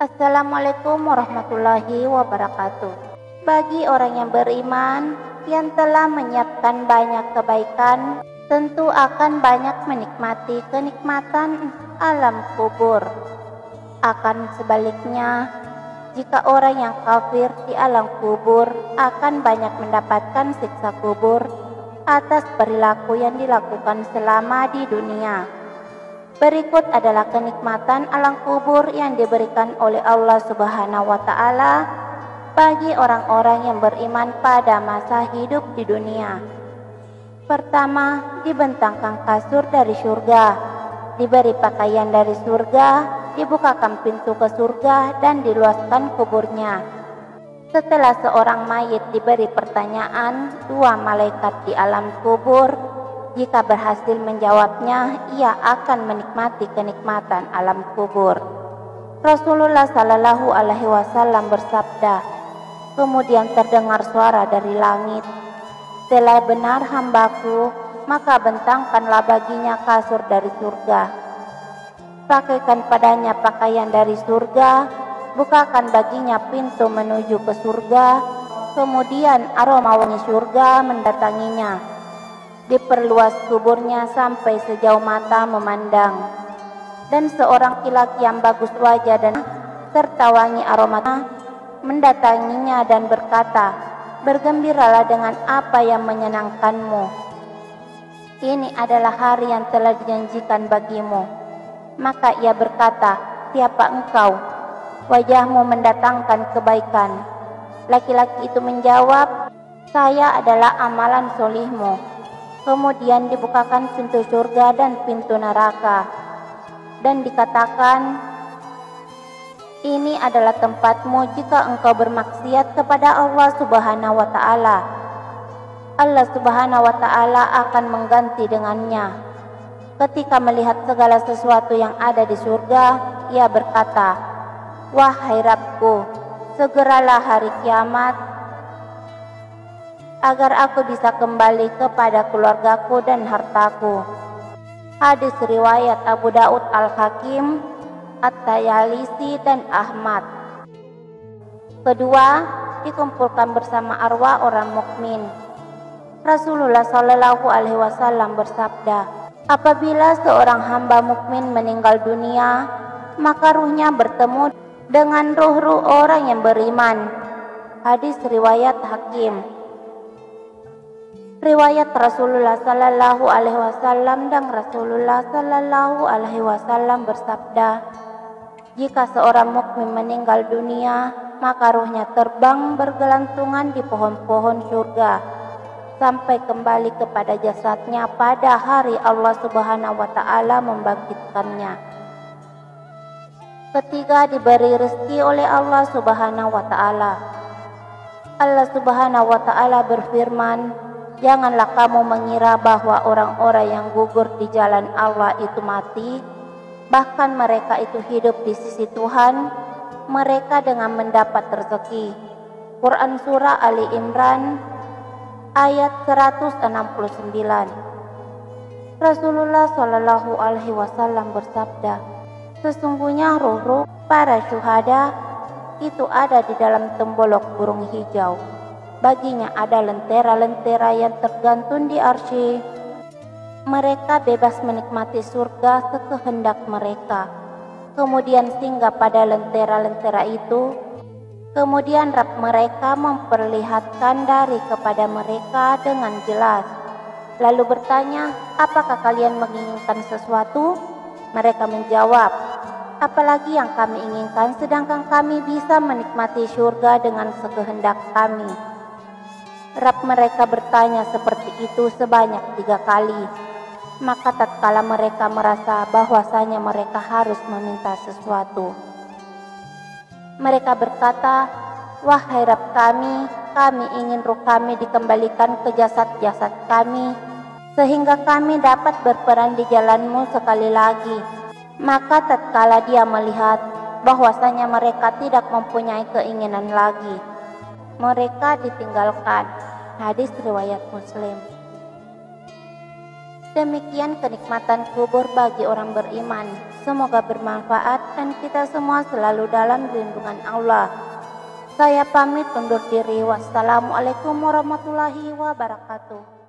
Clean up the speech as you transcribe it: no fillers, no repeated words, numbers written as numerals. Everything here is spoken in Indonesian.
Assalamualaikum warahmatullahi wabarakatuh. Bagi orang yang beriman yang telah menyiapkan banyak kebaikan, tentu akan banyak menikmati kenikmatan alam kubur. Akan sebaliknya, jika orang yang kafir di alam kubur akan banyak mendapatkan siksa kubur atas perilaku yang dilakukan selama di dunia. Berikut adalah kenikmatan alam kubur yang diberikan oleh Allah Subhanahu wa Ta'ala bagi orang-orang yang beriman pada masa hidup di dunia. Pertama, dibentangkan kasur dari surga, diberi pakaian dari surga, dibukakan pintu ke surga dan diluaskan kuburnya. Setelah seorang mayit diberi pertanyaan, dua malaikat di alam kubur, jika berhasil menjawabnya, ia akan menikmati kenikmatan alam kubur. Rasulullah Shallallahu Alaihi Wasallam bersabda, kemudian terdengar suara dari langit, "Telah benar hambaku, maka bentangkanlah baginya kasur dari surga. Pakaikan padanya pakaian dari surga, bukakan baginya pintu menuju ke surga, kemudian aroma wangi surga mendatanginya. Diperluas kuburnya sampai sejauh mata memandang, dan seorang laki-laki yang bagus wajah dan serta wangi aroma mendatanginya dan berkata, bergembiralah dengan apa yang menyenangkanmu. Ini adalah hari yang telah dijanjikan bagimu. Maka ia berkata, siapa engkau? Wajahmu mendatangkan kebaikan. Laki-laki itu menjawab, saya adalah amalan solihmu. Kemudian dibukakan pintu surga dan pintu neraka, dan dikatakan, ini adalah tempatmu jika engkau bermaksiat kepada Allah Subhanahu wa Ta'ala. Allah Subhanahu wa Ta'ala akan mengganti dengannya. Ketika melihat segala sesuatu yang ada di surga, ia berkata, wahai Rabbku, segeralah hari kiamat agar aku bisa kembali kepada keluargaku dan hartaku. Hadis riwayat Abu Daud Al-Hakim, At-Tayalisi dan Ahmad. Kedua, dikumpulkan bersama arwah orang mukmin. Rasulullah Shallallahu Alaihi Wasallam bersabda, apabila seorang hamba mukmin meninggal dunia, maka ruhnya bertemu dengan ruh-ruh orang yang beriman. Hadis riwayat Hakim. Riwayat Rasulullah Sallallahu Alaihi Wasallam, dan Rasulullah Sallallahu Alaihi Wasallam bersabda, jika seorang mukmin meninggal dunia, maka ruhnya terbang bergelantungan di pohon-pohon surga sampai kembali kepada jasadnya pada hari Allah Subhanahu wa Ta'ala membangkitkannya. Ketiga, diberi rezeki oleh Allah Subhanahu wa Ta'ala. Allah Subhanahu wa Ta'ala berfirman, janganlah kamu mengira bahwa orang-orang yang gugur di jalan Allah itu mati, bahkan mereka itu hidup di sisi Tuhan, mereka dengan mendapat rezeki. Quran Surah Ali Imran ayat 169. Rasulullah Shallallahu Alaihi Wasallam bersabda, sesungguhnya ruh-ruh para syuhada itu ada di dalam tembolok burung hijau. Baginya ada lentera-lentera yang tergantung di arsy. Mereka bebas menikmati surga sekehendak mereka. Kemudian singgah pada lentera-lentera itu. Kemudian Rabb mereka memperlihatkan dari kepada mereka dengan jelas. Lalu bertanya, apakah kalian menginginkan sesuatu? Mereka menjawab, apalagi yang kami inginkan sedangkan kami bisa menikmati surga dengan sekehendak kami. Rabb mereka bertanya seperti itu sebanyak 3 kali. Maka tatkala mereka merasa bahwasanya mereka harus meminta sesuatu, mereka berkata, wahai Rabb kami ingin ruh kami dikembalikan ke jasad-jasad kami, sehingga kami dapat berperan di jalan-Mu sekali lagi. Maka tatkala dia melihat bahwasanya mereka tidak mempunyai keinginan lagi, mereka ditinggalkan. Hadis riwayat Muslim. Demikian kenikmatan kubur bagi orang beriman. Semoga bermanfaat dan kita semua selalu dalam lindungan Allah. Saya pamit undur diri. Wassalamualaikum warahmatullahi wabarakatuh.